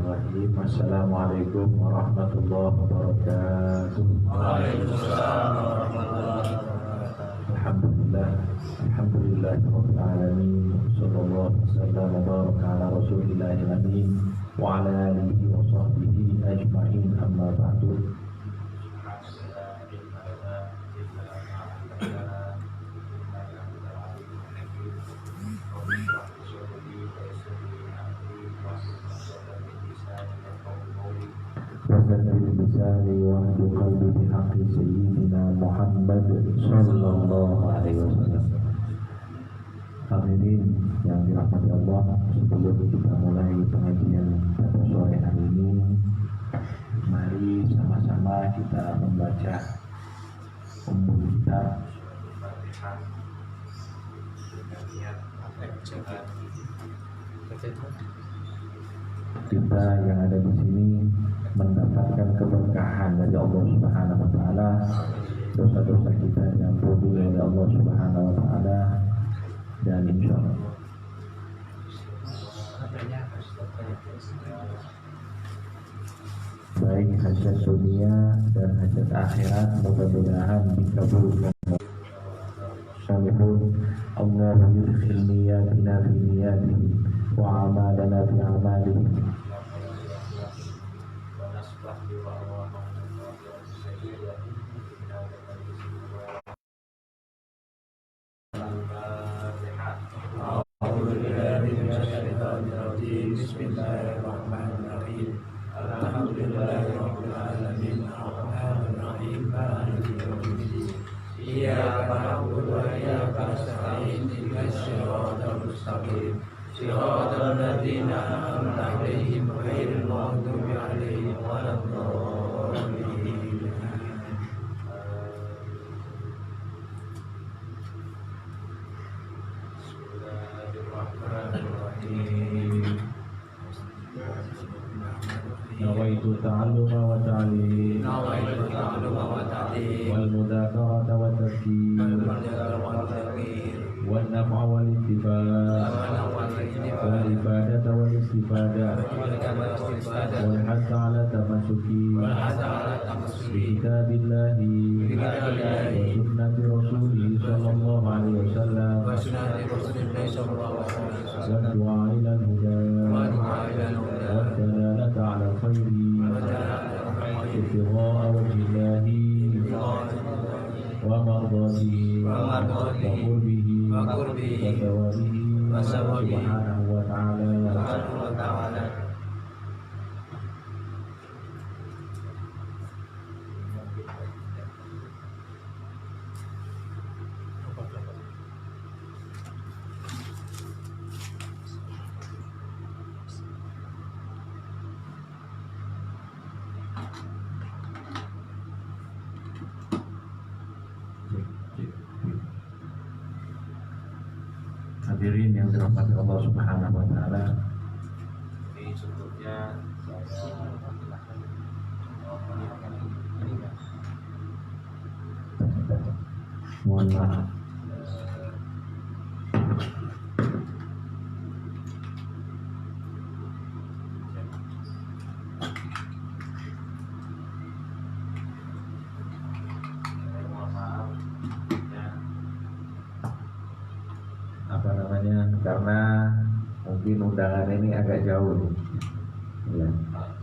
Bismillahirrahmanirrahim. Assalamualaikum warahmatullahi wabarakatuh. Waalaikumsalam warahmatullahi wabarakatuh. Alhamdulillah, alhamdulillahirabbil alamin. Sallallahu wasallam wa baraka ala rasulillahil amin wa ala alihi wa sahbihi ajma'in. Amma ba'du. Wasadil bisani wa hadu qalbi bihaqqi sayyidina Muhammad sallallahu alaihi wasallam. Hadirin yang dirahmati Allah, sebelum kita mulai pengajian pada sore hari ini, mari sama-sama kita membaca Ummul Kitab. Kita yang ada di sini mendapatkan keberkahan dari Allah Subhanahu wa taala, dosa-dosa kita diampuni oleh Allah Subhanahu wa taala, dan insyaallah baik hajat dunia dan hajat akhirat mudah-mudahan dikabulkan. Salihun Allahu yudkhil niyatina fi niyatihi wa amalana fi amalihi. Bismillahirrahmanirrahim. Alhamdulillahirabbil alamin. Arrahmanir rahim. Maliki yaumiddin. Iyyaka na'budu wa iyyaka nasta'in. Ihdinas siratal mustaqim. Siratal ladzina an'amta 'alaihim ghairil maghdubi 'alaihim waladdallin. Nawaitu ta'alluma wa ta'lim wal mudzakarata wa tadhkir wan naf'a wal ittiba' wal ibadata wal istifadah wal hatta ala tamassuki bi kitabillahi wa sunnati rasulih sallallahu alaihi wasallam wa du'a ila al-huda wa dalalata ala al-khairi ibtigha'a wajhillahi wa mardatihi wa qurbihi wa thawabihi subhanahu wa ta'ala. Hadirin yang dirahmati Allah Subhanahu wa taala. Ini sebelumnya mohon maaf. Karena mungkin undangan ini agak jauh ya.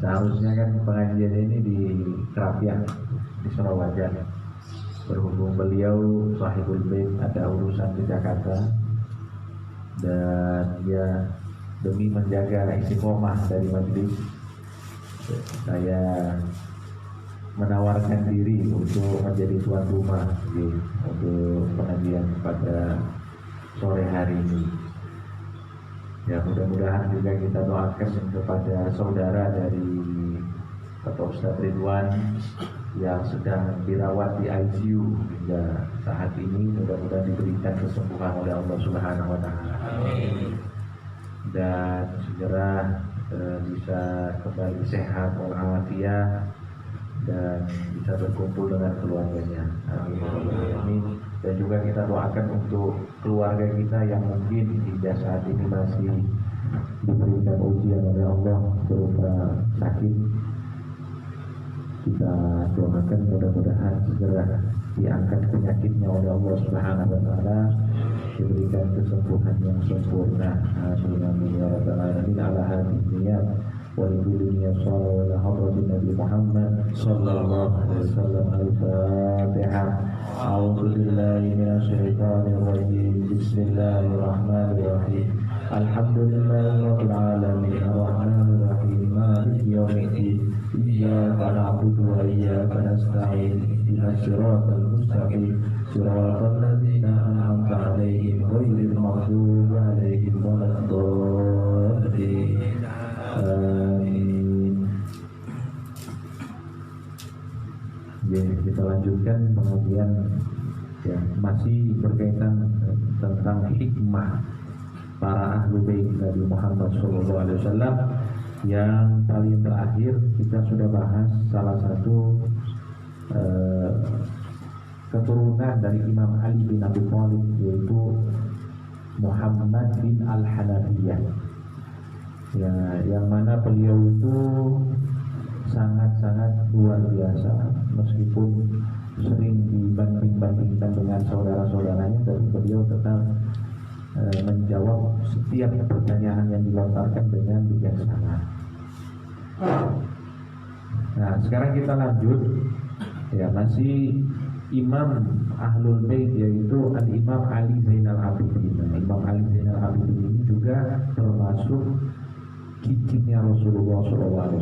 Seharusnya kan pengajian ini di Kerapian di Surabaya. Berhubung beliau sahibul bait ada urusan di Jakarta, dan ya demi menjaga istiqomah dari majelis, saya menawarkan diri untuk menjadi tuan rumah untuk pengajian pada sore hari ini. Ya, mudah-mudahan juga kita doakan kepada saudara dari Bapak Ustadz Ridwan yang sedang dirawat di ICU hingga saat ini, mudah-mudahan diberikan kesembuhan oleh Allah Subhanahu wa taala. Dan segera bisa kembali sehat walafiat dan bisa berkumpul dengan keluarganya. Amin. Dan juga kita doakan untuk keluarga kita yang mungkin hingga saat ini masih diberikan ujian oleh Allah berupa sakit. Kita doakan mudah-mudahan segera diangkat penyakitnya oleh Allah Subhanahu wa taala, diberikan kesembuhan yang sempurna. Amin amin ya rabbal alamin. Ala hadhihi niyat wa lidunya sallallahu alaihi Nabi Muhammad sallallahu alaihi wasallam. Al-Fatihah. A'udzu billahi minasy syaithanir rajim. Bismillahirrahmanirrahim. Alhamdulillahirabbil alamin. Arrahmanir rahim. Maliki yaumiddin. Iyyaka na'budu wa iyyaka nasta'in. Ihdinas siratal mustaqim. Siratal ladzina an'amta 'alaihim ghairil maghdubi 'alaihim waladdallin. Amin. Ya, kita lanjutkan pengajian ya, masih berkaitan tentang hikmah para ahlu bait Nabi Muhammad SAW. Yang paling terakhir kita sudah bahas salah satu keturunan dari Imam Ali bin Abi Thalib, yaitu Muhammad bin Al-Hanafiyah. Ya, yang mana beliau itu sangat-sangat luar biasa, meskipun sering dibanding-bandingkan dengan saudara-saudaranya, tapi beliau tetap menjawab setiap pertanyaan yang dilontarkan dengan bijaksana. Nah, sekarang kita lanjut ya, masih Imam Ahlul Bait, yaitu Al-Imam Ali Zainal Abidin. Imam Ali Zainal Abidin ini juga termasuk cicitnya Rasulullah SAW.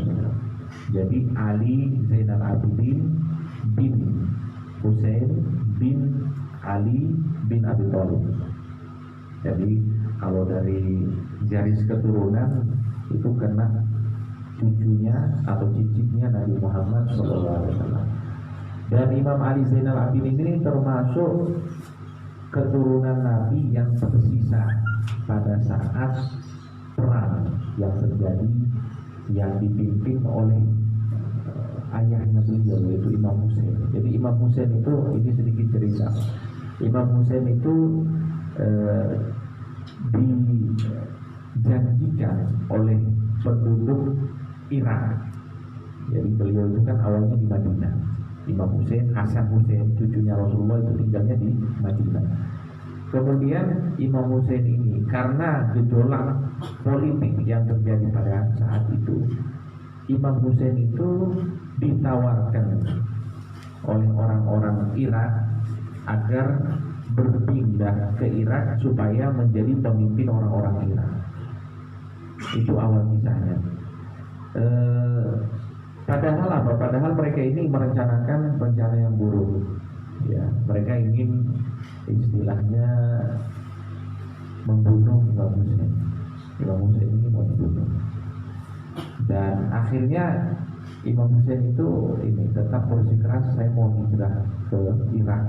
Jadi Ali Zainal Abidin bin Husain bin Ali bin Abi Thalib. Jadi kalau dari garis keturunan itu kena cucunya atau cicitnya Nabi Muhammad SAW. Dan Imam Ali Zainal Abidin ini termasuk keturunan Nabi yang tersisa pada saat perang yang terjadi, yang dipimpin oleh ayahnya beliau, yaitu Imam Husain. Jadi Imam Husain itu, ini sedikit cerita. Imam Husain itu dijanjikan oleh penduduk Irak. Jadi beliau itu kan awalnya di Madinah. Imam Husain, Hasan Husain, cucunya Rasulullah, itu tinggalnya di Madinah. Kemudian Imam Husain ini karena gejolak politik yang terjadi pada saat itu, Imam Husain itu ditawarkan oleh orang-orang Irak agar berpindah ke Irak supaya menjadi pemimpin orang-orang Irak. Itu awal kisahnya. Padahal apa? Padahal mereka ini merencanakan rencana yang buruk. Ya, mereka ingin istilahnya membunuh Imam Husain. Imam Husain ini mau dibunuh. Dan akhirnya Imam Husain itu ini tetap bersikeras, saya mau hijrah ke Irak,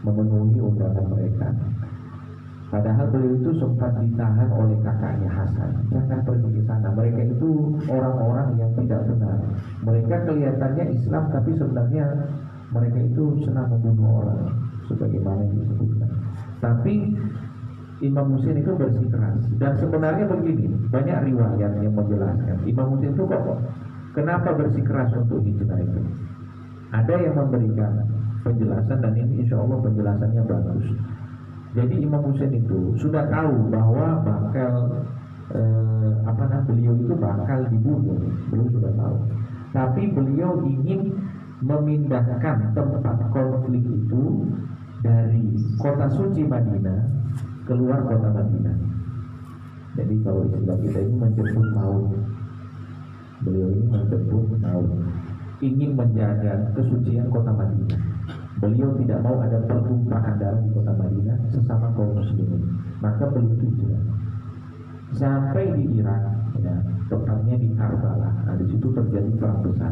memenuhi undangan mereka. Padahal beliau itu sempat ditahan oleh kakaknya Hasan, jangan pergi ke sana. Mereka itu orang-orang yang tidak benar. Mereka kelihatannya Islam, tapi sebenarnya mereka itu senang membunuh orang, sebagaimana yang disebutkan. Tapi Imam Husain itu bersikeras. Dan sebenarnya begini, banyak riwayat yang menjelaskan Imam Husain itu kok kenapa bersikeras untuk hijrah itu. Ada yang memberikan penjelasan, dan ini insya Allah penjelasannya bagus. Jadi Imam Husain itu sudah tahu bahwa beliau itu bakal dibunuh, beliau sudah tahu. Tapi beliau ingin memindahkan tempat konflik itu dari kota suci Madinah keluar kota Madinah. Jadi kalau istilah kita ini menjemput maut. Beliau ini menjemput maut, ingin menjaga kesucian kota Madinah. Beliau tidak mau ada pertumpahan darah di kota Madinah sesama kaum muslimin. Maka beliau hijrah sampai di Irak, ya, tepatnya di Karbala. Nah, di situ terjadi perang besar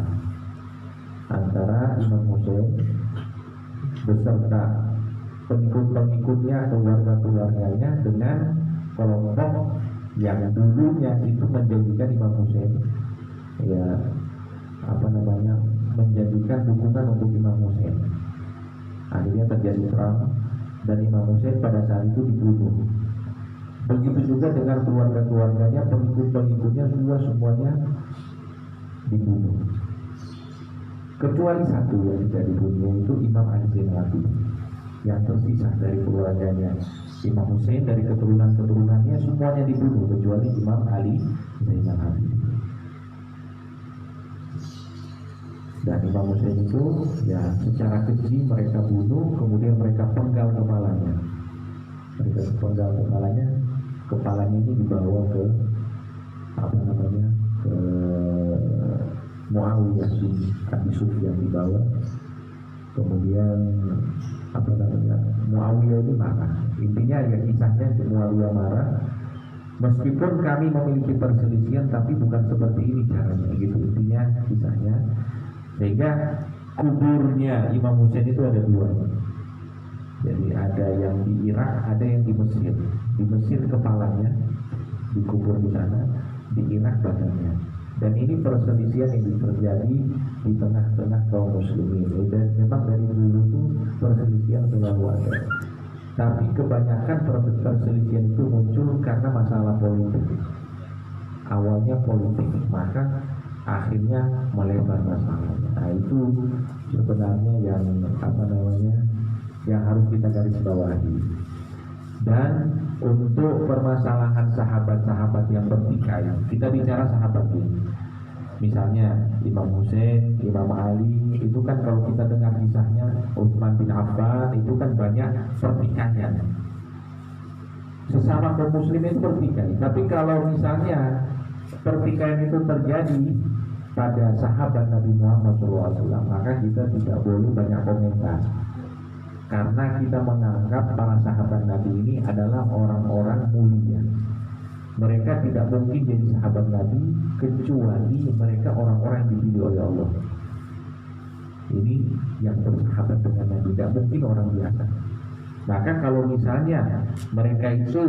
antara Imam Husain beserta pengikut-pengikutnya atau warga-keluarganya dengan kelompok yang dulunya itu menjadikan Imam Husain menjadikan dukungan untuk Imam Husain. Akhirnya terjadi perang dan Imam Husain pada saat itu dibunuh. Begitu juga dengan keluarga-keluarganya, pengikut-pengikutnya semuanya dibunuh. Kecuali satu yang tidak dibunuh, yaitu Imam Ali Zainal Abidin, yang tersisa dari keluarganya. Imam Hussein dari keturunan-keturunannya semuanya dibunuh kecuali Imam Ali Zainal Abidin. Dan Imam Hussein itu ya secara keji mereka bunuh, kemudian mereka penggal kepalanya. Mereka penggal kepalanya ini dibawa ke ke Muawiyah bin Abi Sufyan dibawa. Kemudian Muawiyah ini marah. Intinya ya kisahnya Muawiyah marah. Meskipun kami memiliki perselisihan, tapi bukan seperti ini caranya, gitu intinya kisahnya. Sehingga kuburnya Imam Hussein itu ada dua. Jadi ada yang di Irak, ada yang di Mesir. Di Mesir kepalanya dikubur di sana, di Irak badannya. Dan ini perselisihan yang terjadi di tengah-tengah kaum muslimin. Dan memang dari dulu itu perselisihan selalu ada. Tapi kebanyakan perselisihan itu muncul karena masalah politik. Awalnya politik, maka akhirnya melebar masalahnya. Nah itu sebenarnya yang harus kita garis bawahi. Dan untuk permasalahan sahabat-sahabat yang bertikai, kita bicara sahabat ini. Misalnya Imam Hussein, Imam Ali, itu kan kalau kita dengar kisahnya Utsman bin Affan, itu kan banyak pertikaian. Sesama kaum muslim itu bertikai. Tapi kalau misalnya pertikaian itu terjadi pada sahabat Nabi Muhammad SAW, maka kita tidak boleh banyak komentar. Karena kita menganggap para sahabat Nabi ini adalah orang-orang mulia. Mereka tidak mungkin jadi sahabat Nabi kecuali mereka orang-orang yang dipilih oleh Allah. Ini yang bersahabat dengan Nabi, tidak mungkin orang biasa. Maka kalau misalnya mereka itu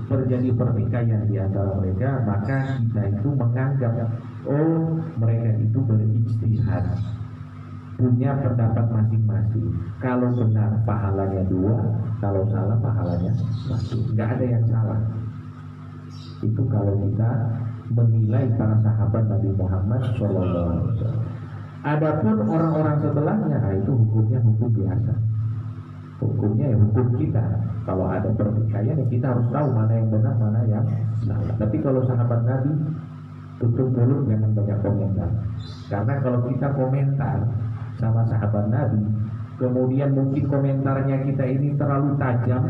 terjadi pertikaian di antara mereka, maka kita itu menganggap mereka itu berijtihad, punya pendapat masing-masing. Kalau benar pahalanya 2, kalau salah pahalanya 1. Nggak ada yang salah. Itu kalau kita menilai para sahabat Nabi Muhammad SAW. Adapun orang-orang sebelahnya, itu hukumnya hukum biasa. Hukumnya ya hukum kita. Kalau ada pertikaian ya kita harus tahu mana yang benar, mana yang salah. Tapi kalau sahabat Nabi, tutup mulut, jangan banyak komentar. Karena kalau kita komentar sama sahabat Nabi, kemudian mungkin komentarnya kita ini terlalu tajam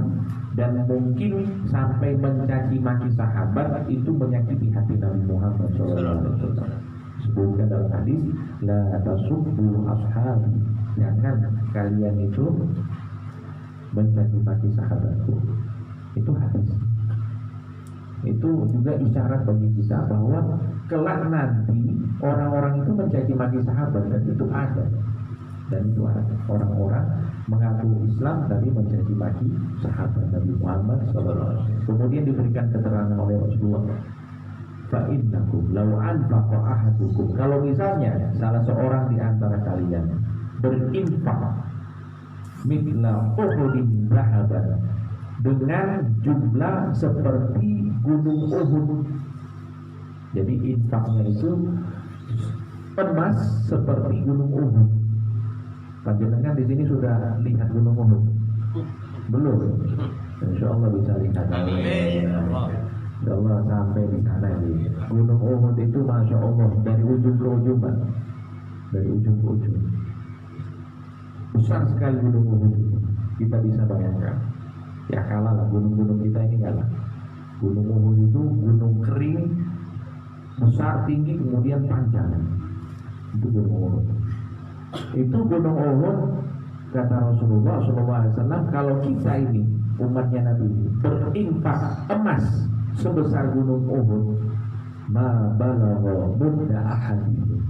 dan mungkin sampai mencaci maki sahabat, itu menyakiti hati Nabi Muhammad SAW. Sebutkan dalam hadis, la tasubbu ashabi, jangan kalian itu mencaci maki sahabatku. Itu hadis. Itu juga isyarat bagi kita bahwa kelak nanti orang-orang itu mencaci maki sahabat, dan itu ada. Dan itu ada orang-orang mengaku Islam tapi mencaci maki sahabat Nabi Muhammad SAW. Kemudian diberikan keterangan oleh Rasulullah, fa innakum law anfaqa ahadukum, kalau misalnya salah seorang di antara kalian berinfak mithla Uhudin zahaban, dengan jumlah seperti gunung Uhud. Jadi infaknya itu emas seperti gunung Uhud. Panjenengan di sini sudah lihat gunung Uhud? Belum? Insya Allah bisa lihat. Insya Allah sampai di sana ini. Gunung Uhud itu Masya Allah dari ujung ke ujung, Pak. Dari ujung ke ujung. Besar sekali gunung Uhud itu. Kita bisa bayangkan. Ya kalah lah gunung-gunung kita ini kalah. Gunung Uhud itu gunung kering, besar, tinggi, kemudian panjang. Itu gunung Uhud. Itu gunung Uhud, kata Rasulullah SAW, kalau kita ini umatnya Nabi berinfak emas sebesar gunung Uhud, ma balagha mudda ahadin,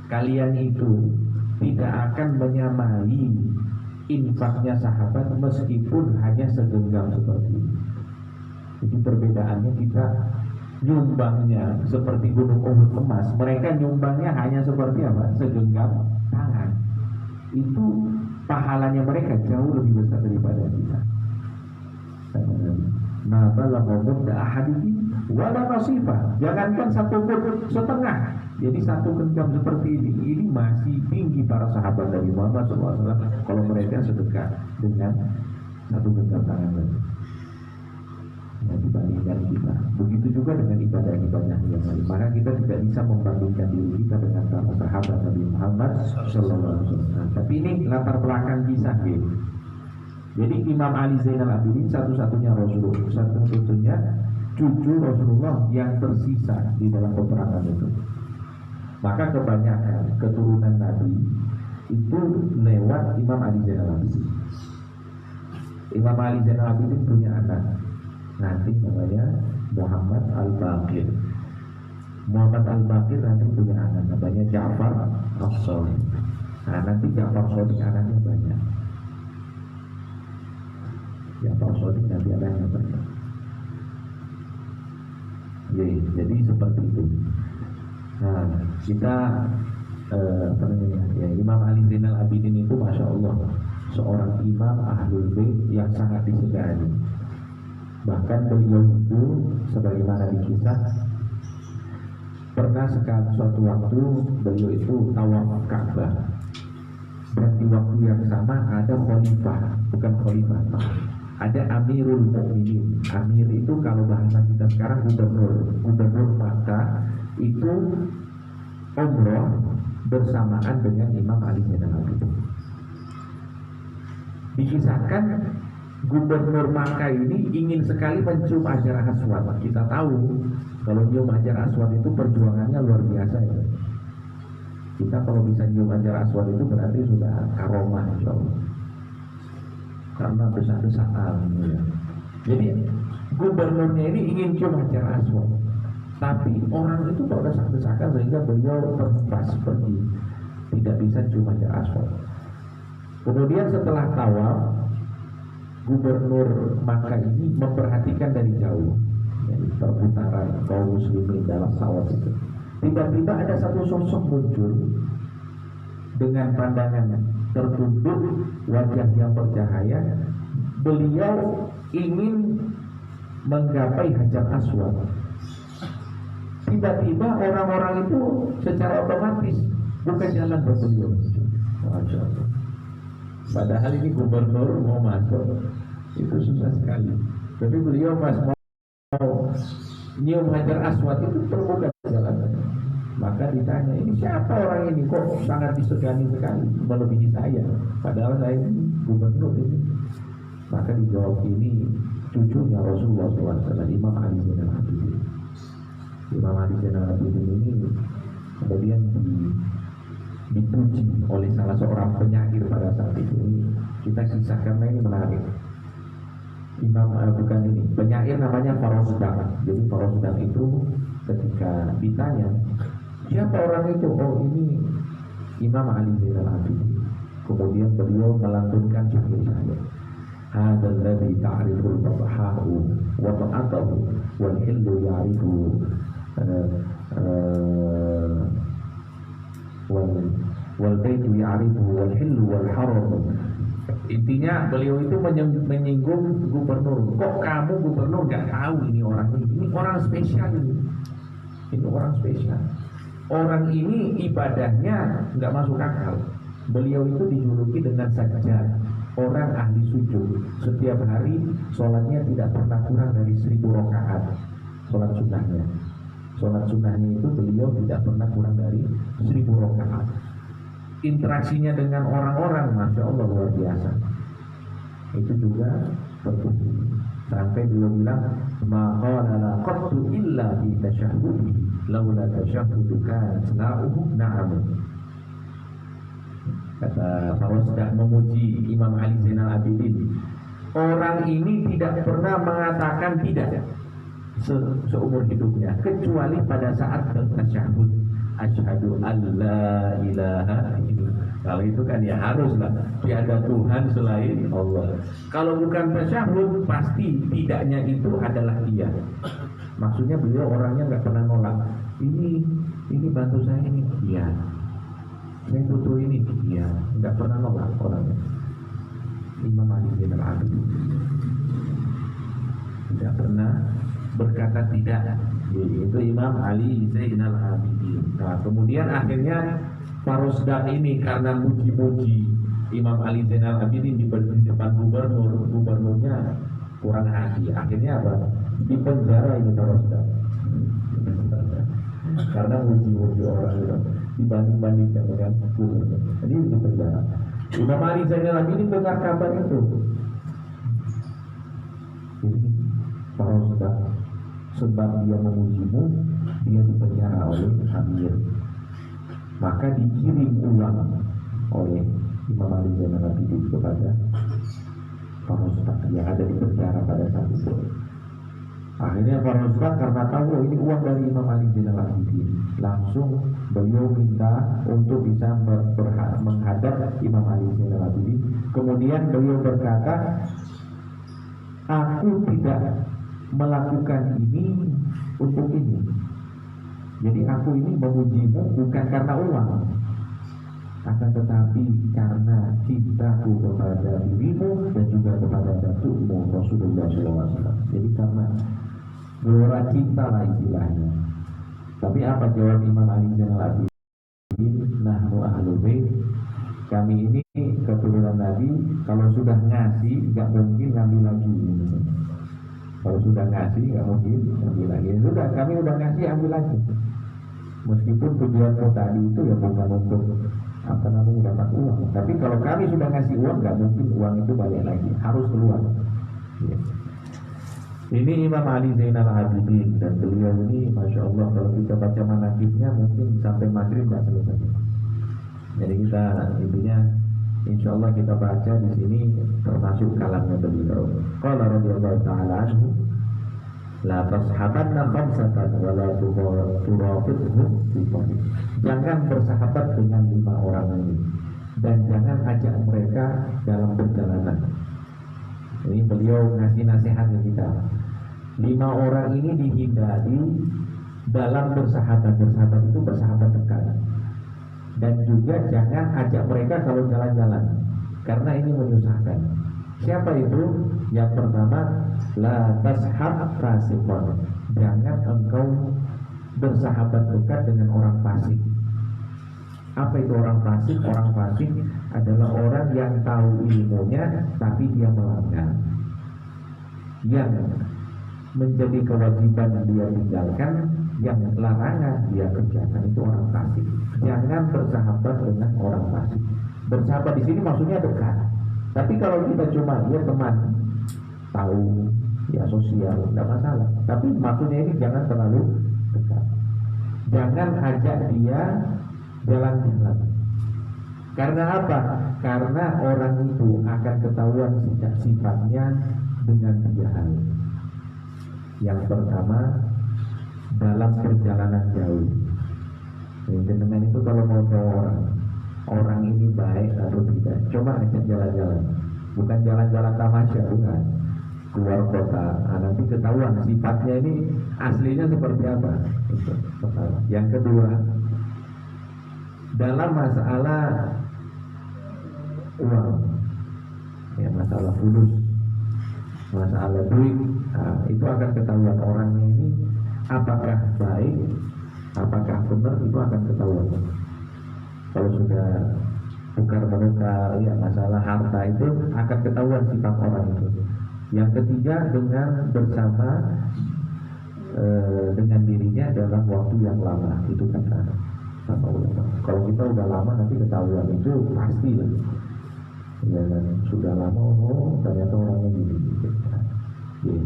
kalian itu tidak akan menyamai infaknya sahabat meskipun hanya segenggam seperti ini. Jadi perbedaannya, kita nyumbangnya seperti gunung Uhud emas, mereka nyumbangnya hanya seperti apa? Segenggam tangan. Itu pahalanya mereka jauh lebih besar daripada kita. ma balagha mudda ahadihi wala nasifa. Jangankan satu mud setengah, jadi satu genggam seperti ini masih tinggi para sahabat Nabi Muhammad SAW kalau mereka sedekah dengan satu genggam tangan lagi. Nah, dibandingkan kita, begitu juga dengan ibadah-ibadah yang lain. Maka kita tidak bisa membandingkan diri kita dengan para sahabat Nabi Muhammad SAW. Tapi ini latar belakang kisah gitu. Jadi Imam Ali Zainal Abidin satu-satunya Rasulullah, satu-satunya cucu Rasulullah yang tersisa di dalam peperangan itu. Maka kebanyakan keturunan Nabi itu lewat Imam Ali Zainal Abidin. Imam Ali Zainal Abidin punya anak, nanti namanya Muhammad Al-Baqir. Muhammad Al-Baqir nanti punya anak, namanya Ja'far As-Shadiq. Nah, nanti Ja'far As-Shadiq anaknya banyak. Ja'far As-Shadiq nanti anaknya banyak. Jadi seperti itu. Nah, kita Imam Ali Zainal Abidin itu Masya Allah seorang imam Ahlul Bait yang sangat disegani. Bahkan beliau itu sebagaimana dikisah pernah sekali suatu waktu beliau itu tawaf Ka'bah, dan di waktu yang sama ada khalifah, bukan khalifah, ada Amirul Mukminin. Amir itu kalau bahasa kita sekarang gubernur Makkah itu umroh bersamaan dengan Imam Ali Zainal Abidin. Dikisahkan Gubernur Makkah ini ingin sekali mencium Hajar Aswad. Kita tahu kalau nyium Hajar Aswad itu perjuangannya luar biasa ya. Kita kalau bisa nyium Hajar Aswad itu berarti sudah karomah insya Allah. Karena besar-besaran ya. Jadi gubernurnya ini ingin cium Hajar Aswad, tapi orang itu berdesak-desakan sehingga beliau terlepas pergi, tidak bisa cium Hajar Aswad. Kemudian setelah tawaf, Gubernur Makkah ini memperhatikan dari jauh, jadi perputaran kaum muslimin dalam tawaf itu. Tiba-tiba ada satu sosok muncul dengan pandangan tertunduk, wajah yang bercahaya. Beliau ingin menggapai Hajar Aswad. Tiba-tiba orang-orang itu secara otomatis buka jalan buat beliau. Masya Allah. Padahal ini gubernur mau masuk itu susah sekali. Tapi beliau pas mau nyium Hajar Aswad itu terbuka jalan. Maka ditanya, ini siapa orang ini kok sangat disegani sekali melebihi saya, padahal saya ini gubernur ini. Maka dijawab, ini cucunya Rasulullah SAW, Imam Ali Zainal Abidin. Imam Ali Zainal Abidin ini kemudian dipuji oleh salah seorang penyair pada saat itu. Kita kisah karena ini menarik. Penyair namanya Farosdaq. Jadi Farosdaq itu ketika ditanya siapa orang itu, oh ini Imam Ali Zainal Abidin. Kemudian beliau melantunkan syair-syair. Hadzal ladzi ta'riful fathahu wa ta'atahu wal hillu ya'rifu wal baitu ya'rifu wal hillu wal haram. Intinya beliau itu menyinggung gubernur. Kok kamu gubernur gak tahu ini orang ini? Ini orang spesial ini. Ini orang spesial. Orang ini ibadahnya nggak masuk akal. Beliau itu dijuluki dengan sajjad, orang ahli sujud. Setiap hari sholatnya tidak pernah kurang dari 1000 rakaat. Sholat sunnahnya. Sholat sunnahnya itu beliau tidak pernah kurang dari 1000 rakaat. Interaksinya dengan orang-orang, masya Allah luar biasa. Itu juga terbukti. Sampai beliau bilang, ma qala la qattu illa fi tasyahhudi laula tasyahhudu kana sana'uhu na'am. Kata Farosdaq memuji Imam Ali Zainal Abidin, orang ini tidak pernah mengatakan tidak seumur hidupnya kecuali pada saat bertasyahud, asyhadu alla ilaha illallah. Kalau itu kan ya haruslah tiada Tuhan selain Allah. Kalau bukan tasyahud pasti tidaknya itu adalah dia. Maksudnya beliau orangnya nggak pernah nolak. Ini bantu saya ini, iya. Saya butuh ini, iya. Nggak pernah nolak orangnya. Imam Ali Zainal Abidin. tidak pernah berkata tidak. Itu Imam Ali Zainal Abidin. Nah, kemudian akhirnya Farosdak ini karena muji-muji Imam Ali Zainal Abidin di depan gubernurnya kurang hati. Akhirnya apa? Di penjara ini Farosdak. Karena muji-muji orang itu dibanding-bandingkan dengan gubernur. Jadi di penjara. Imam Ali Zainal Abidin dengar kabar itu. Jadi Farosdak, sebab dia memujimu, dia dipenjara oleh Amir. Maka dikirim ulang oleh Imam Ali Zainal Abidin kepada Farosdak yang ada di penjara pada saat itu. Akhirnya Farosdak karena tahu ini uang dari Imam Ali Zainal Abidin, langsung beliau minta untuk bisa menghadap Imam Ali Zainal Abidin. Kemudian beliau berkata, aku tidak melakukan ini untuk ini. Jadi aku ini memujimu bukan karena uang, akan tetapi karena cintaku kepada dirimu dan juga kepada datukmu Rasulullah SAW. Jadi karena gelora cinta lah istilahnya. Tapi apa jawab Imam Ali Zainal Abidin? Nahnu ahlul bait, kami ini keturunan Nabi, kalau sudah ngasih nggak mungkin ngambil lagi. Kalau sudah ngasih nggak mungkin ambil lagi. Sudah, kami udah ngasih, ambil lagi. Meskipun tujuanmu tadi itu ya bukan untuk dapat uang. Tapi kalau kami sudah ngasih uang, nggak mungkin uang itu balik lagi, harus keluar. Ya. Ini Imam Ali Zainal Abidin, dan beliau ini Masya Allah kalau kita baca manaqibnya mungkin sampai maghrib nggak selesai. Jadi kita intinya insya Allah kita baca di sini termasuk kalamnya beliau. Qala radhiyallahu ta'ala anhu, la tashabanna khamsatan wa la turafidhum fi tariq. Jangan bersahabat dengan 5 orang ini dan jangan ajak mereka dalam perjalanan. Ini beliau ngasih nasihat ke kita. 5 orang ini dihindari dalam bersahabat. Bersahabat itu bersahabat dekat. Dan juga jangan ajak mereka kalau jalan-jalan, karena ini menyusahkan. Siapa itu? Yang pertama, la tashab fasiqan. Jangan engkau bersahabat dekat dengan orang fasik. Apa itu orang fasik? Orang fasik adalah orang yang tahu ilmunya tapi dia melanggar. Yang menjadi kewajiban dia tinggalkan, yang larangan dia kerjakan, itu orang fasik. Jangan bersahabat dengan orang fasik. Bersahabat di sini maksudnya dekat. Tapi kalau kita cuma dia teman, tahu, ya sosial, tidak masalah. Tapi maksudnya ini jangan terlalu dekat. Jangan ajak dia jalan-jalan. Karena apa? Karena orang itu akan ketahuan sifatnya dengan 3 hal. Yang pertama, dalam perjalanan jauh. Dengan itu kalau mau tahu orang ini baik atau tidak, coba ajak jalan-jalan. Bukan jalan-jalan tamasya, bukan. Keluar kota, nanti ketahuan sifatnya ini aslinya seperti apa. Itu pertama. Yang kedua, dalam masalah uang, ya masalah fulus, masalah duit, itu akan ketahuan orangnya ini apakah baik, apakah benar, itu akan ketahuan. Kalau sudah tukar-menukar, ya masalah harta itu akan ketahuan sifat orang itu. Yang ketiga, dengan bersama dengan dirinya dalam waktu yang lama, itu kata sama ulama. Kalau kita udah lama nanti ketahuan, itu pasti lah. Ya kan, sudah lama, oh ternyata orangnya gini. Ya.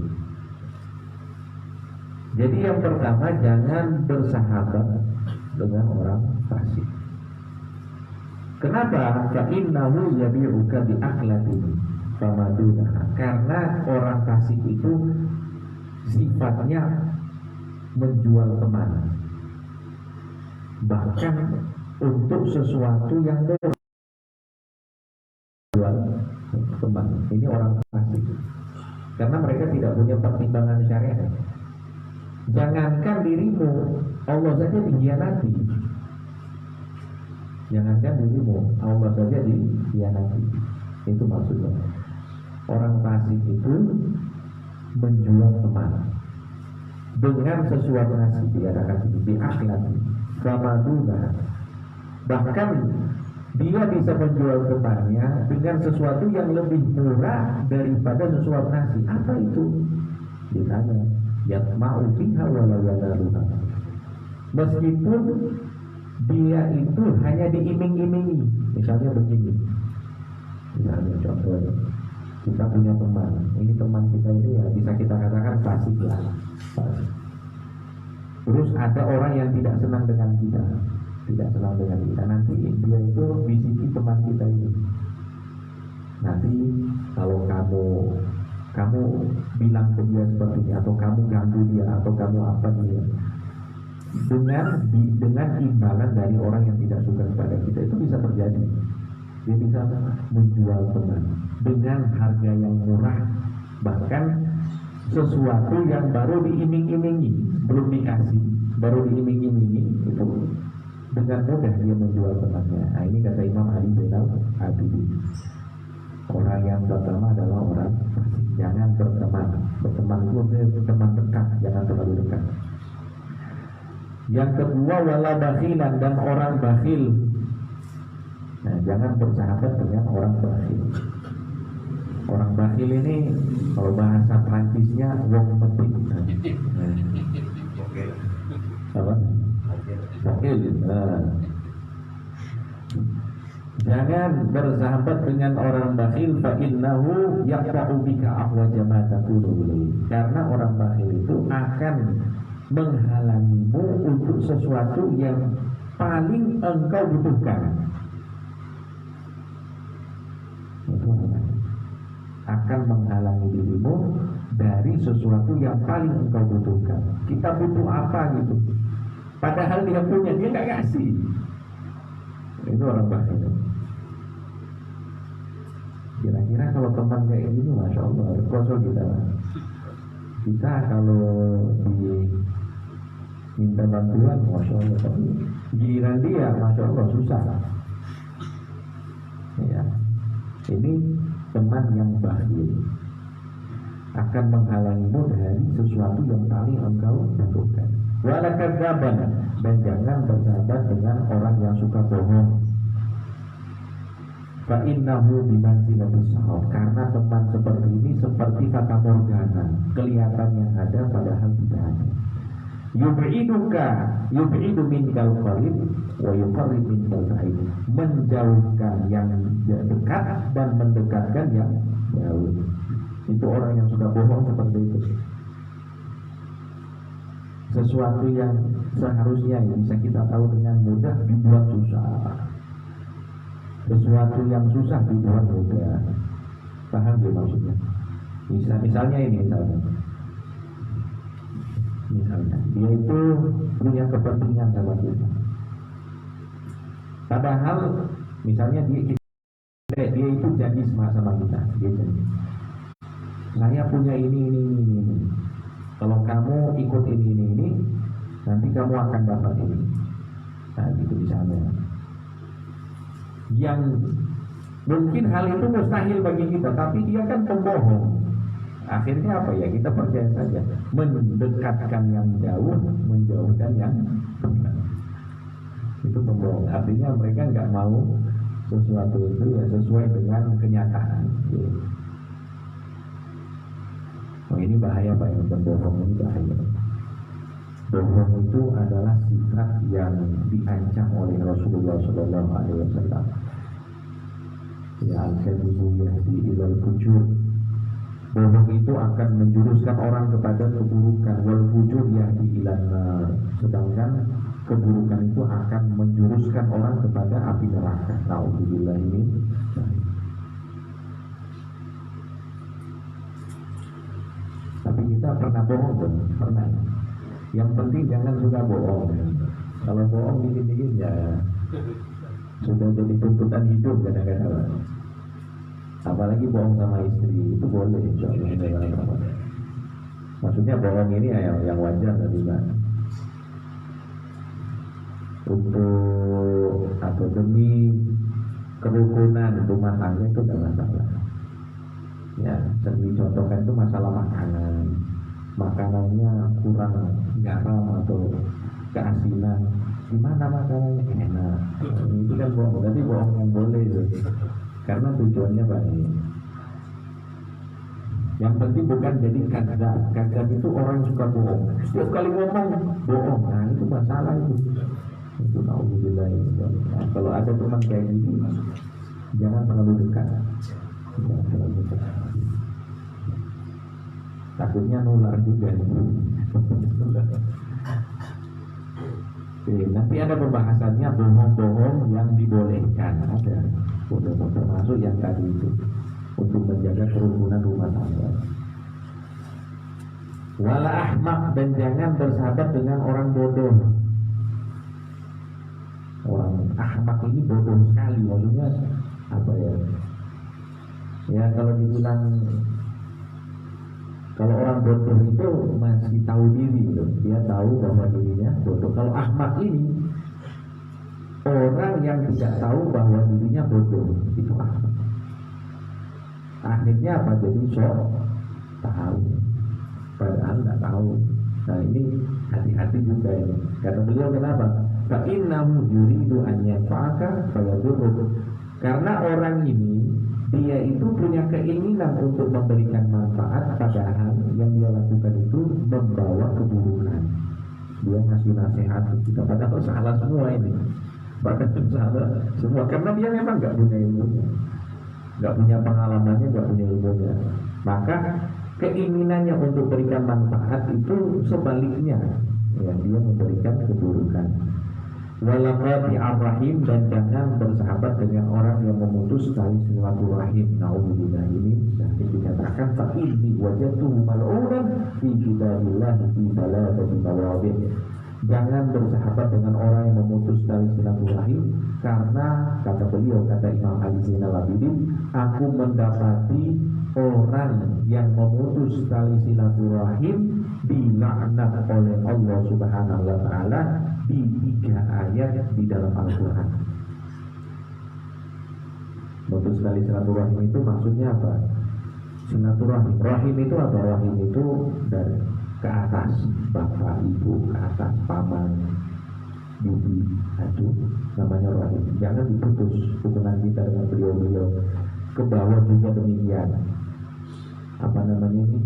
Jadi yang pertama, jangan bersahabat dengan orang fasik. Kenapa? Fa'innahu yabi'uka bi'akhlatin famadunah. Karena orang fasik itu sifatnya menjual teman, bahkan untuk sesuatu yang murah. Jual teman, ini orang fasik. Karena mereka tidak punya pertimbangan syariat. Jangankan dirimu, Allah saja dikhianati. Jangankan dirimu, Allah saja dikhianati. Itu maksudnya. Orang fasik itu menjual teman dengan sesuatu nasi diadakan di akhlak kamaduna, bahkan dia bisa menjual temannya dengan sesuatu yang lebih murah daripada sesuatu nasi. Apa itu? Ditanya, yatma'u fiha wala yanaluha. Meskipun dia itu hanya diiming-imingi. Misalnya begini, misalnya contohnya, kita punya teman, ini teman kita ini ya bisa kita katakan fasik lah. Terus ada orang yang tidak senang dengan kita, nanti dia itu bisiki teman kita ini, nanti kalau kamu bilang ke dia seperti ini, atau kamu ganggu dia, atau kamu apa dia, dengan imbalan dari orang yang tidak suka kepada kita, itu bisa terjadi. Dia bisa menjual teman dengan harga yang murah, bahkan sesuatu yang baru diiming-imingi, belum dikasih, baru diiming-imingi, itu dengan mudah dia menjual temannya. Nah, ini kata Imam Ali Zainal Abidin, orang yang pertama adalah orang fasik. Jangan berteman itu teman dekat, jangan terlalu dekat. Yang kedua, wala bakhilan, dan orang bakhil. Nah, jangan bersahabat dengan orang bakhil. Orang bakhil ini kalau bahasa Prancisnya wong medit. Apa? Bakhil. Jangan bersahabat dengan orang bakhil, fa innahu yaqta'u bika ahwaja ma takunu ilaihi. Karena orang bakhil itu akan menghalangimu untuk sesuatu yang paling engkau butuhkan. Itu akan menghalangi dirimu dari sesuatu yang paling engkau butuhkan. Kita butuh apa gitu, padahal dia punya, dia nggak kasih. Itu orang bakhil. Kira-kira kalau teman kayak gini, masya Allah, kosong kita kalau diminta bantuan, masya Allah, tapi giliran dia, masya Allah, susah. Ya, ini teman yang bakhil akan menghalangimu dari sesuatu yang paling engkau butuhkan. Wala kadzaban, dan jangan bersahabat dengan orang yang suka bohong. Fa innahu bimanzilatis sahab, karena teman seperti ini seperti fata morgana, kelihatan yang ada padahal tidak ada. Yub'idu minkal qarib wa yuqarrib minkal ba'id, menjauhkan yang dekat dan mendekatkan yang jauh. Itu orang yang suka bohong seperti itu. Sesuatu yang seharusnya bisa kita tahu dengan mudah dibuat susah. Sesuatu yang susah dibuat mudah. Paham ya maksudnya? Misalnya dia itu punya kepentingan sama kita. Padahal misalnya dia itu janji sama kita, dia janji, saya punya ini. Kalau kamu ikut ini, nanti kamu akan dapat ini. Nah, gitu misalnya. Yang mungkin hal itu mustahil bagi kita, tapi dia kan pembohong. Akhirnya apa ya? Kita percaya saja. Mendekatkan yang jauh, menjauhkan yang dekat. Itu pembohong. Artinya mereka nggak mau sesuatu itu ya sesuai dengan kenyataan. Oh, ini bahaya Pak, yang berbohong ini bahaya. Bohong itu adalah sifat yang diancam oleh Rasulullah SAW. Ya, al-kadhibu yahdi ilal fujur. Bohong itu akan menjuruskan orang kepada keburukan. Wal fujur yahdi ilan nar. Sedangkan keburukan itu akan menjuruskan orang kepada api neraka. Na'udzubillah ini. Tapi kita pernah bohong kan? Pernah. Yang penting jangan suka bohong. Kalau bohong dikit-dikit ya sudah jadi tuntutan hidup kadang-kadang. Apalagi bohong sama istri, itu boleh insya Allah. Maksudnya bohong ini yang wajar tadi Pak. Untuk atau demi kerukunan rumah tangga itu tidak masalah. Ya, sering dicontohkan itu masalah makanan. Makanannya kurang garam atau keasinan. Gimana makanannya enak? Itu kan bohong. Berarti bohong yang boleh itu. Karena tujuannya baik. Yang penting bukan jadi kadzab. Kadzab itu orang suka bohong. Setiap kali ngomong bohong. Nah itu masalah itu. Itu naudzubillah. Nah, kalau ada teman kayak gini, jangan terlalu dekat. Jangan terlalu dekat. Takutnya nular juga. Oke, nanti ada pembahasannya bohong-bohong yang dibolehkan. Ada. Termasuk yang tadi itu. Untuk menjaga kerukunan rumah tangga. Wala ahmak, dan jangan bersahabat dengan orang bodoh. Orang ahmak ini bodoh sekali, maksudnya apa ya? Ya kalau dibilang, kalau orang bodoh itu masih tahu diri, loh. Dia tahu bahwa dirinya bodoh. Kalau ahmak ini orang yang tidak tahu bahwa dirinya bodoh, itu ahmak. Akhirnya apa? Jadi sok tahu, padahal nggak tahu. Nah ini hati-hati juga ini. Kata beliau kenapa? Fa'innahu yuridu an yanfa'aka fayadurruk. Karena orang ini dia itu punya keinginan untuk memberikan manfaat, padahal yang dia lakukan itu membawa keburukan. Dia ngasih nasihat kita, padahal salah semua ini. Bahkan salah semua karena dia memang nggak punya ilmunya. Gak punya pengalamannya, gak punya ilmunya. Maka keinginannya untuk berikan manfaat itu sebaliknya, ya, dia memberikan keburukan. Walaqati ar-rahim, dan jangan bersahabat dengan orang yang memutus tali silaturahim. Naudzubillah, ini nanti dikatakan fa inni wajadtuhu mal'unan fi kitabillah fi thalathati mawadhi'. Jangan bersahabat dengan orang yang memutus tali silaturahim, karena kata beliau, kata Imam Ali Zainal Abidin, aku mendapati orang yang memutus tali silaturahim dilaknat oleh Allah Subhanahu wa taala di 3 ayat di dalam Al-Qur'an. Memutus tali silaturahim itu maksudnya apa? Silaturahim, rahim itu apa? Rahim itu dari ke atas, bapak, ibu, ke atas, paman, bibi, itu namanya rahim. Jangan diputus hubungan kita dengan beliau-beliau. Ke bawah juga demikian. Apa namanya ini?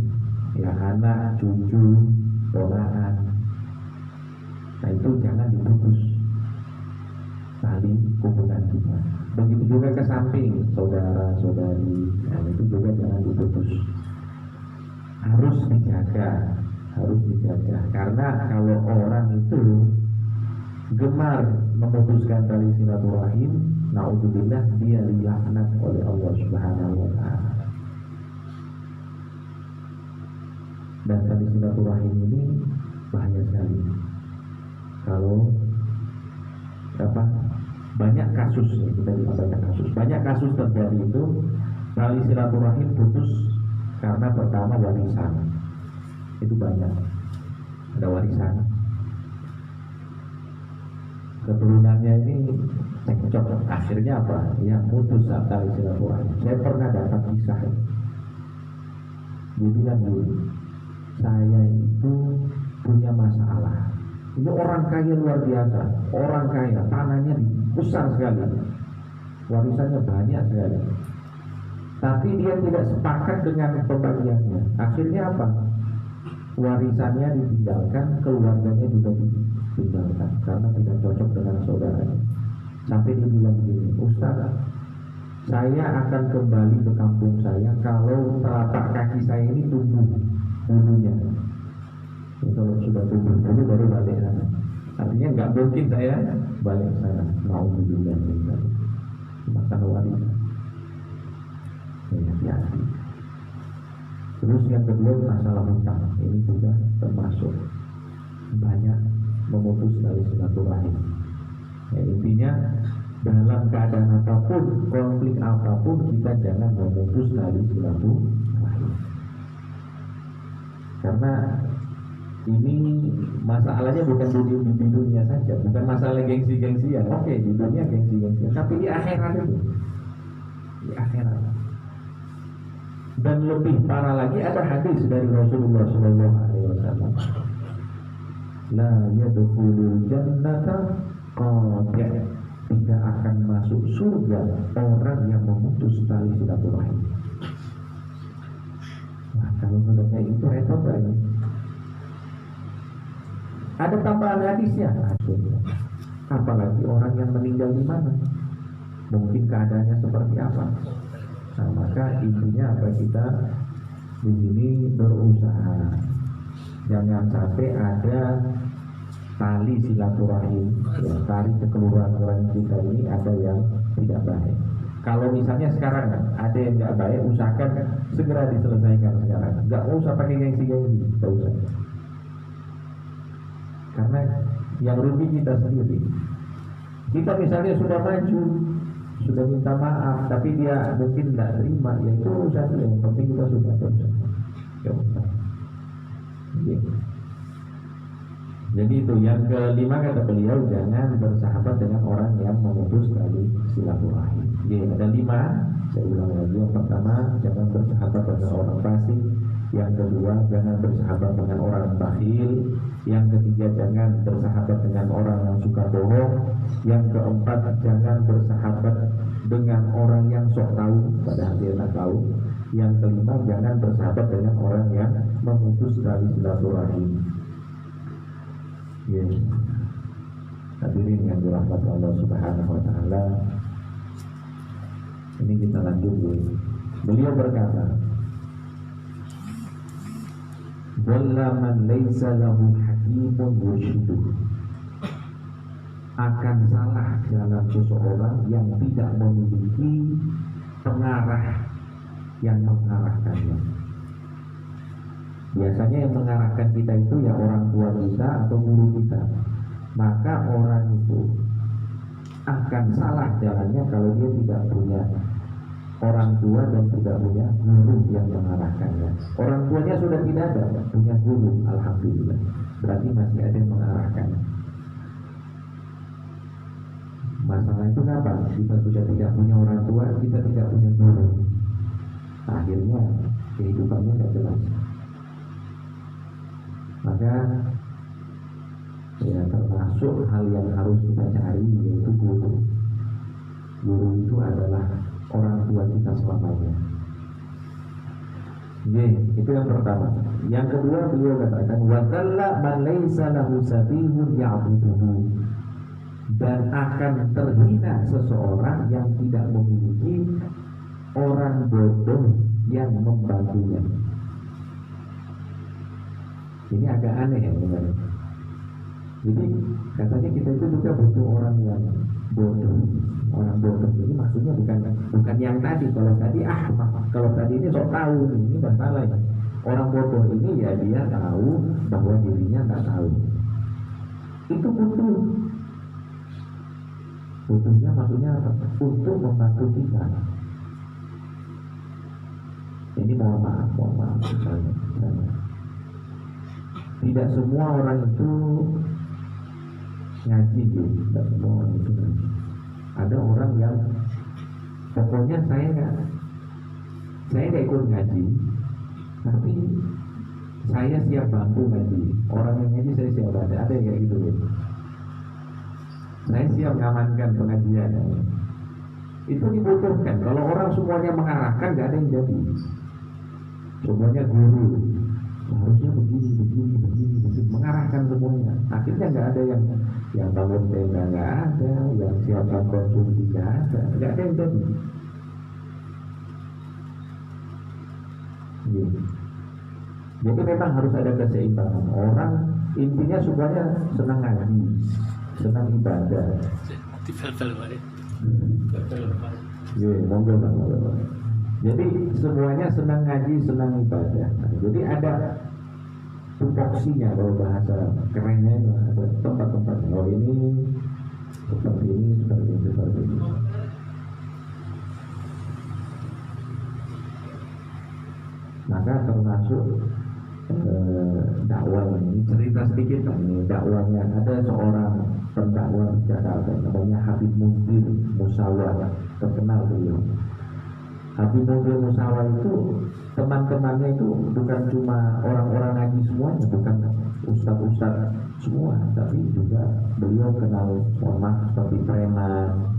Ya anak, cucu, ponakan. Nah itu jangan diputus tali hubungan kita. Begitu juga ke samping, saudara, saudari. Nah itu juga jangan diputus. Harus dijaga. Karena kalau orang itu gemar memutuskan tali silaturahim, naudzubillah, dia dilaknat oleh Allah Subhanahu wa taala. Dan tali silaturahim ini bahaya sekali. Kalau banyak kasus, kita banyak kasus. Banyak kasus terjadi itu tali silaturahim putus karena pertama warisan. Itu banyak, ada warisan, keturunannya ini cekcok, akhirnya apa? Ya putus tali silaturahim. Saya pernah dapat kisah. Dia bilang dulu, saya itu punya masalah. Ini orang kaya luar biasa, orang kaya, tanahnya besar sekali, warisannya banyak sekali. Tapi dia tidak sepakat dengan pembagiannya. Akhirnya apa? Warisannya ditinggalkan, keluarganya juga ditinggalkan karena tidak cocok dengan saudaranya. Sampai dia bilang begini, Ustaz, saya akan kembali ke kampung saya kalau telapak kaki saya ini tumbuh bulunya. Kalau sudah tumbuh bulu baru balik sana. Artinya nggak mungkin saya balik sana. Naudzubillah, makan warisan. Hati-hati. Terus yang kedua masalah hutang, ini juga termasuk banyak memutus tali silaturahim. Ya, intinya dalam keadaan apapun, konflik apapun, kita jangan memutus tali silaturahim. Karena ini masalahnya bukan di dunia saja, bukan masalah gengsi-gengsian. Oke, di dunia gengsi-gengsian, tapi di akhirat itu, di akhirat. Dan lebih parah lagi ada hadis dari Rasulullah SAW. La yadkhulul jannata qati', tidak akan masuk surga orang yang memutus tali silaturahim. Nah, kalau sudah kayak itu repot lagi. Ada tambahan hadisnya. Apalagi orang yang meninggal di mana? Mungkin keadaannya seperti apa? Nah, maka intinya apa, kita di sini berusaha jangan sampai ada tali silaturahim, ya, tali kekeluargaan kita ini ada yang tidak baik. Kalau misalnya sekarang ada yang tidak baik, usahakan segera diselesaikan sekarang. Nggak usah pakai gengsi-gengsi, nggak usah. Karena yang rugi kita sendiri. Kita misalnya sudah maju, sudah minta maaf, tapi dia mungkin tidak terima, ya itu urusan dia. Yang penting kita sudah berusaha. Jadi itu yang kelima, kata beliau, jangan bersahabat dengan orang yang memutus tali silaturahim. Jadi ada 5, saya ulang lagi. Yang pertama, jangan bersahabat dengan orang fasik. Yang kedua, jangan bersahabat dengan orang bakhil. Yang ketiga, jangan bersahabat dengan orang yang suka bohong. Yang keempat, jangan bersahabat dengan orang yang sok tahu, padahal dia tak tahu. Yang kelima, jangan bersahabat dengan orang yang memutus tali silaturahim. Yes. Hadirin yang dirahmati Allah Subhanahu wa taala. Ini kita lanjut dulu. Beliau berkata, "Walla man laisa lahu hakimun yurshiduh." Akan salah jalan seseorang yang tidak memiliki pengarah yang mengarahkannya. Biasanya yang mengarahkan kita itu ya orang tua kita atau guru kita. Maka orang itu akan salah jalannya kalau dia tidak punya orang tua dan tidak punya guru yang mengarahkannya. Orang tuanya sudah tidak ada, punya guru, alhamdulillah. Berarti masih ada yang mengarahkannya. Masalah itu apa? Kita sudah tidak punya orang tua, kita tidak punya guru. Akhirnya kehidupannya tidak jelas. Maka ya termasuk hal yang harus kita cari yaitu guru. Guru itu adalah orang tua kita selamanya. Itu yang pertama. Yang kedua, beliau katakan wa dhalla man laisa lahu sabihun ya'buduhu, dan akan terhina seseorang yang tidak memiliki orang bodoh yang membantunya. Ini agak aneh ya teman. Jadi katanya kita itu juga butuh orang yang bodoh. Orang bodoh ini maksudnya bukan yang tadi. Kalau tadi kalau tadi ini sok tahu, ini masalah ya. Orang bodoh ini ya dia tahu bahwa dirinya nggak tahu. Itu butuh. Butuhnya maksudnya apa? Untuk membantu kita. Ini mohon maaf misalnya. Tidak semua orang itu ngaji, tidak semua orang itu ngaji. Ada orang yang pokoknya saya nggak ikut ngaji, tapi saya siap bantu ngaji. Orang yang ngaji saya siap bantu. Ada yang kayak gitu ya. Saya siap mengamankan pengajian. Itu dibutuhkan. Kalau orang semuanya mengarahkan, nggak ada yang jadi. Semuanya guru. Harusnya begini, mengarahkan semuanya. Akhirnya nggak ada yang bangun tenda, nggak ada, yang siapkan konsumsi nggak ada yang jadi. Jadi memang harus ada keseimbangan. Orang intinya semuanya senang ngaji, senang ibadah. Monggo. Jadi semuanya senang ngaji, senang ibadah. Jadi ada tupoksinya, kalau bahasa kerennya ada tempat-tempatnya. Oh ini seperti ini. Maka termasuk dakwah ini, cerita sedikit ini dakwahnya. Ada seorang pendakwah di Jakarta namanya Habib Munzir Musawa, terkenal beliau. Habib Munzir Musawa itu teman-temannya itu bukan cuma orang-orang ngaji semuanya, bukan ustadz-ustadz semua, tapi juga beliau kenal ormas seperti preman.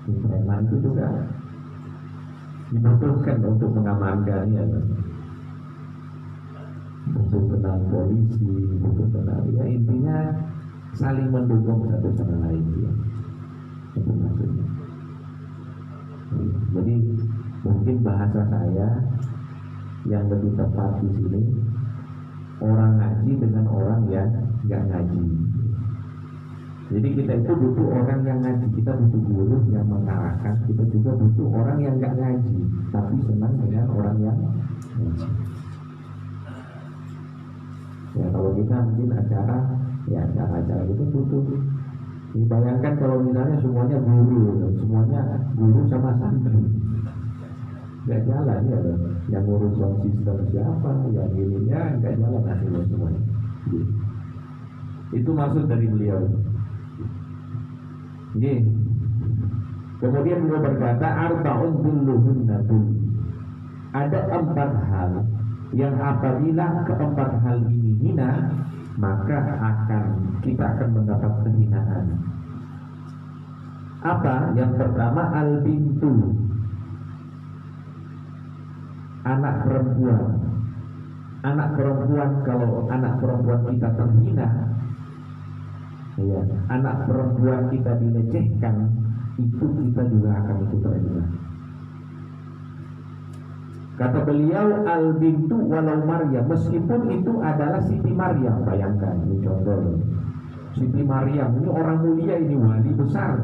Preman itu juga dibutuhkan untuk mengamankan ya, untuk kenal polisi, untuk kenal ya, intinya saling mendukung satu sama lain ya. Itu maksudnya. Jadi mungkin bahasa saya yang lebih tepat di sini, orang ngaji dengan orang yang nggak ngaji. Jadi kita itu butuh orang yang ngaji, kita butuh guru yang mengarahkan, kita juga butuh orang yang nggak ngaji tapi senang dengan orang yang ngaji. Ya kalau kita mungkin acara itu butuh. Dibayangkan kalau misalnya semuanya guru sama santri, nggak jalan ya loh. Yang ngurus sound system siapa, yang ininya nggak jalan hasilnya semuanya. Itu maksud dari beliau. Kemudian beliau berkata, arba'un kulluhunnatun. Ada 4 hal yang apabila keempat hal ini hina, maka kita akan mendapat kehinaan. Apa? Yang pertama, al-bintu, anak perempuan. Anak perempuan, kalau anak perempuan kita terhina, ya, anak perempuan kita dilecehkan, itu kita juga akan ikut terhina. Kata beliau, al-bintu walau Maryam, meskipun itu adalah Siti Maryam. Bayangkan, ini contoh. Siti Maryam ini orang mulia, ini wali besar.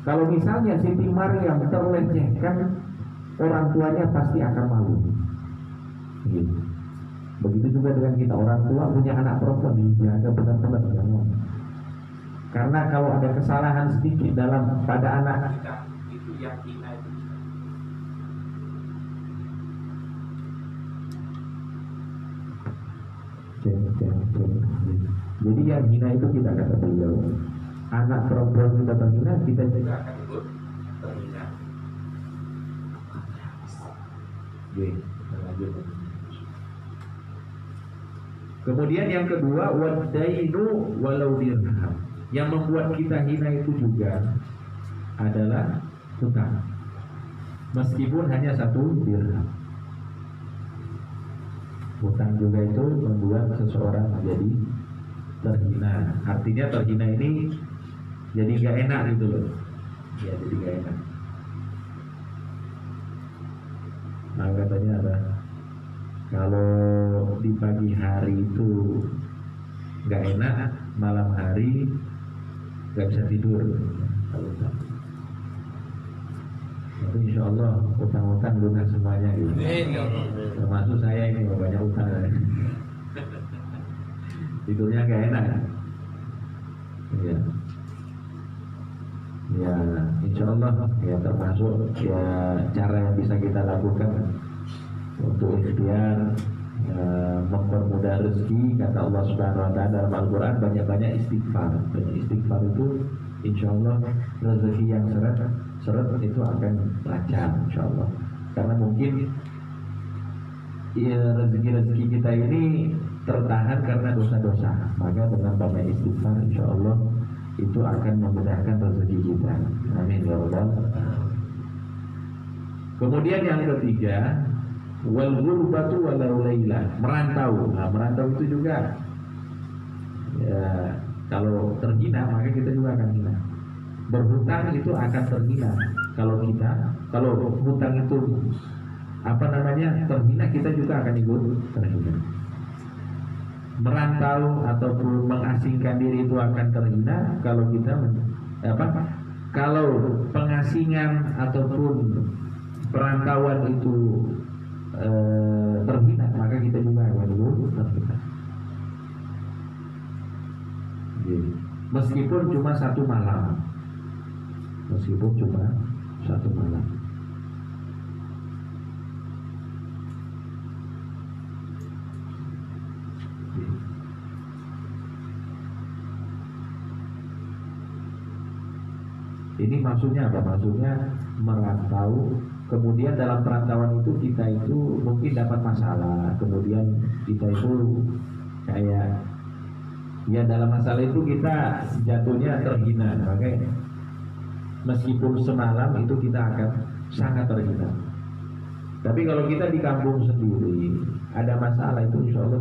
Kalau misalnya Siti Maryam terlecehkan, orang tuanya pasti akan malu. Begitu juga dengan kita, orang tua punya anak perempuan, dijaga benar-benar jangan. Karena kalau ada kesalahan sedikit pada anak kita, itu yang hina itu. Jadi yang hina itu kita, kata beliau, anak perempuan kita terhina, kita juga akan ikut terhina. Kemudian yang kedua, wadainu walau dirham. Yang membuat kita hina itu juga adalah hutang, meskipun hanya 1 dirham. Hutang juga itu membuat seseorang menjadi terhina. Artinya terhina ini jadi gak enak gitu loh. Ya, jadi gak enak. Nah, katanya ada, kalau di pagi hari itu gak enak, malam hari gak bisa tidur. Tapi insya Allah utang-utang lunas semuanya gitu. Termasuk saya ini banyak utang. Tidurnya gak enak. Ya. Ya, insya Allah ya, termasuk ya cara yang bisa kita lakukan untuk ikhtiar mempermudah rezeki. Kata Allah Subhanahu Wa Taala dalam Al-Quran, banyak-banyak istighfar. Banyak istighfar itu insya Allah rezeki yang seret itu akan lancar insya Allah. Karena mungkin ya, rezeki kita ini tertahan karena dosa-dosa, maka dengan banyak istighfar insya Allah itu akan memudahkan rezeki kita. Amin ya rabbal. Kemudian yang ketiga, wal ghurbatu walau laila, merantau. Nah, merantau itu juga ya, kalau terhina maka kita juga akan hina. Berhutang itu akan terhina. Kalau hutang itu terhina, kita juga akan ikut terhina. Merantau ataupun mengasingkan diri itu akan terhina. Kalau kita kalau pengasingan ataupun perantauan itu terhina, maka kita juga akan ikut terhina. Meskipun cuma 1 malam. Meskipun cuma 1 malam. Ini maksudnya apa? Maksudnya merantau Kemudian dalam perantauan itu kita itu mungkin dapat masalah, kemudian kita itu kayak ya dalam masalah itu kita jatuhnya terhina, makanya meskipun semalam itu kita akan sangat terhina. Tapi kalau kita di kampung sendiri ada masalah itu insya Allah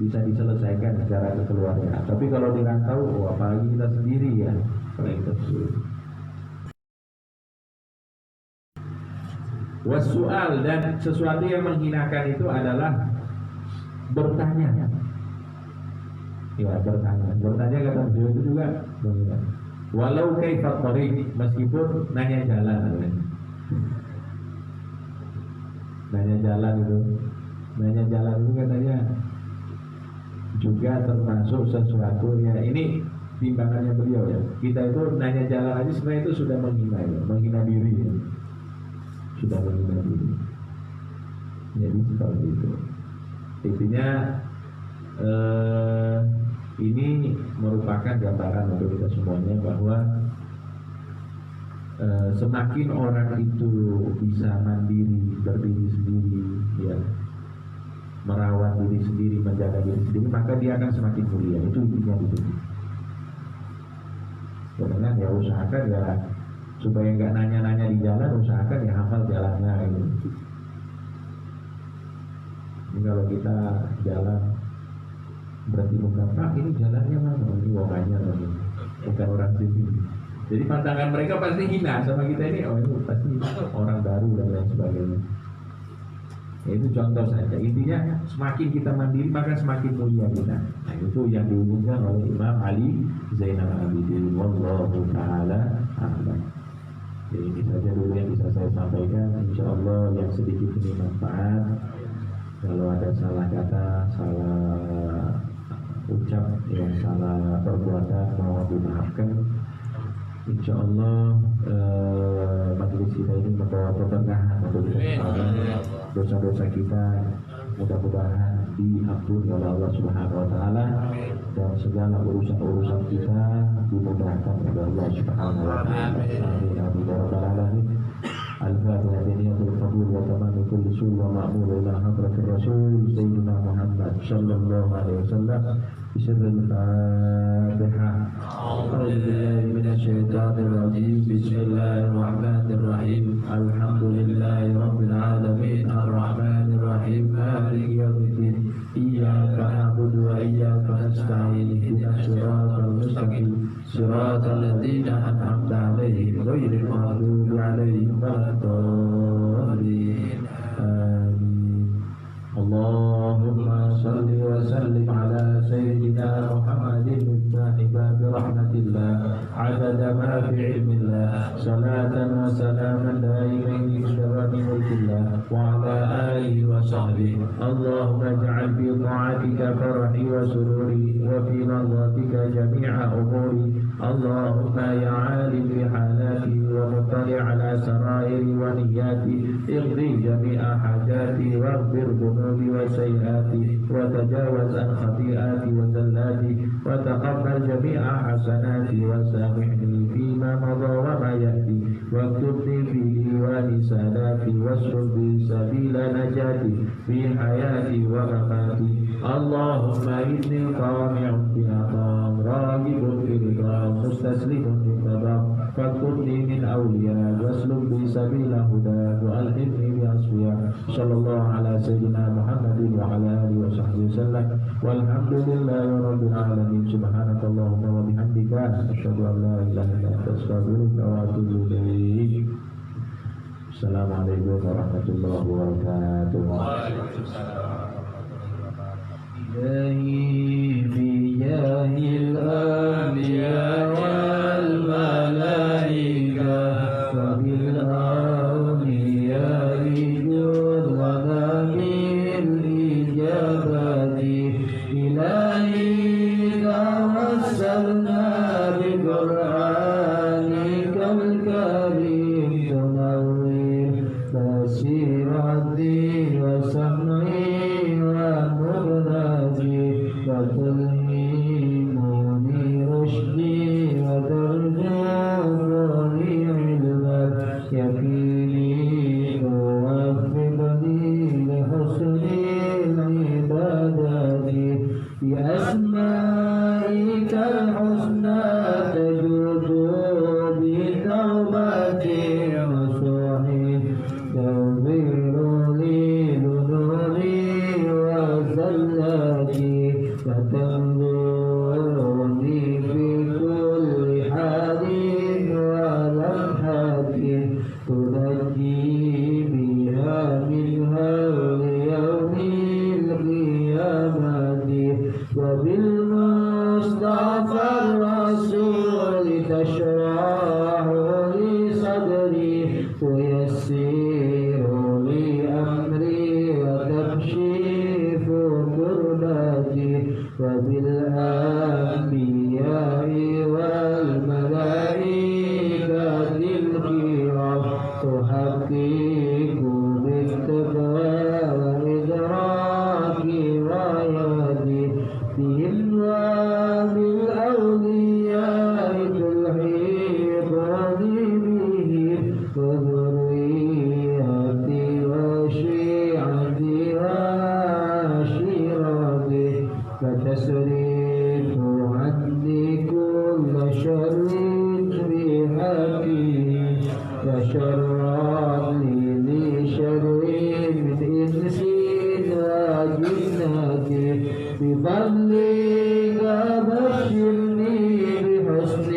bisa diselesaikan secara kekeluargaan. Tapi kalau di rantau, apalagi kita sendiri ya, paling tersulit. Wasu'al, dan sesuatu yang menghinakan itu adalah bertanya. Ya, bertanya kata beliau itu juga menghina. Walau kaifat thariq, meskipun nanya jalan. Nanya jalan itu katanya juga termasuk sesuatu ya, ini timbangannya beliau ya. Kita itu nanya jalan aja sebenarnya itu sudah menghina ya, menghina diri ya. Sudah menghina diri. Jadi seperti itu. Intinya ini merupakan gambaran untuk kita semuanya bahwa semakin orang itu bisa mandiri, berdiri sendiri, ya, merawat diri sendiri, menjaga diri sendiri, maka dia akan semakin mulia. Itu intinya gitu. Kemudian ya usahakan ya supaya nggak nanya-nanya di jalan, usahakan ya hafal jalannya gitu. Ini kalau kita jalan berarti bukan Pak, ini jalannya mana? Ini wonganya bukan orang sini. Jadi pandangan mereka pasti hina sama kita ini. Oh ini pasti orang baru dan lain sebagainya. Ya, itu contoh saja. Intinya semakin kita mandiri maka semakin mulia kita. Nah itu yang diumumkan oleh Imam Ali Zainal Abidin. Wallahu ta'ala a'lam. Jadi ini saja dulu yang bisa saya sampaikan. Insya Allah yang sedikit ini manfaat. Kalau ada salah kata, salah ucap, yang salah perbuatan mohon dimaafkan. Insya Allah majelis kita ini membawa keberkahan untuk kita semua. Dosa-dosa kita mudah-mudahan diampuni oleh Allah Subhanahu Wa Taala, dan segala urusan-urusan kita dimudahkan oleh Allah Subhanahu Wa Taala. Amin amin ya rabbal alamin. Al-Fatihah biniyatul qabul wa tamam kulli sul wa ma'mul ila hadratir rasul sayyidina Muhammad sallallahu alaihi wasallam. Bismillahirrahmanirrahim. A'udzubillahi minasyaitonir rajim. Bismillahirrahmanirrahim. Alhamdulillahi rabbil alamin arrahmanir rahim maliki yaumiddin. Iyyaka na'budu wa iyyaka nasta'in. Ihdinas siratal mustaqim. Siratal ladzina an'amta 'alaihim ghairil maghdubi 'alaihim waladdallin. Amin. Allahumma salli wa sallim ala sayyidina Muhammadin miftahi babi rahmatillah adada ma fi ilmillah salatan wa salaman daimin bi syarati mulkillah wa ala alihi wa sahbihi. Allahumma ij'al fi ta'atika farhi wa sururi wa fi mardatika jami'a umuri. Allahumma ya alim bi halati wa muttali' ala sarairi wa niyati ighdi jami'a hajati waghfir dhunubi wa sayyiati wa tajawaz an khati'ati wa zallati wa taqabbal jami'a hasanati wa samihni fima madha wa ma ya'ti wa ktubni fi diwani sadati wasrud bi sabila najati fi hayati wa mamati. Allahumma inni qami'un bi aqam ragibun fi ridha mustaslimun bi qadam fakunni min awliya wasluk bi sabila huda wa alhimni bi asfiya. Sallallahu ala sayyidina Muhammadin wa ala alihi wa sahbihi wasallam walhamdulillahi rabbil alamin. Subhanakallahumma wa bihamdika asyhadu an la ilaha illa anta astaghfiruka wa atubu ilaik. Assalamualaikum warahmatullahi wabarakatuh. Ilahi bi jahil anbiya wal malaika wa bil awliya rijud wa nabil ijabati. Ilahi tawassalna bi qur'anikal karim tunawwir basirati wa sam'i wa muradi wa tulhimuni rushdi wa tarjumuni ilmat yakini تيسير لأمري وتكشيف كربتي وبالأنبياء والملائكة الكرام تحقق بالتقوى وإدراك رايتي بهم وبالأولياء تلحق وذبهم وذريتي وشيعتي وعشيرتي فتصرف عني كل شر بحقه وشرا لشر من إنس وجنة بفضلك بشرني بحسن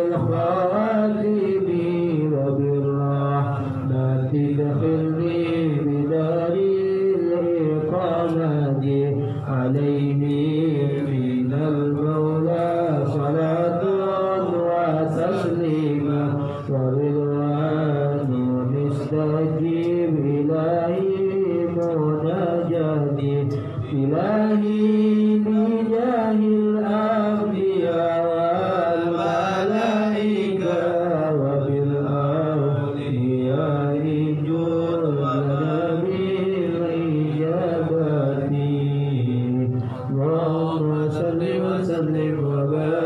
الخاتم وبالرحمة ادخلني بدار الإقامة عليه من المولى صلاة وتسليما ورضوان مستجيب إلهي مناجاتي إلهي بجاه الأنبياء والملائكة وبالأولياء جل بالإجابة اللهم صل وسلم وبارك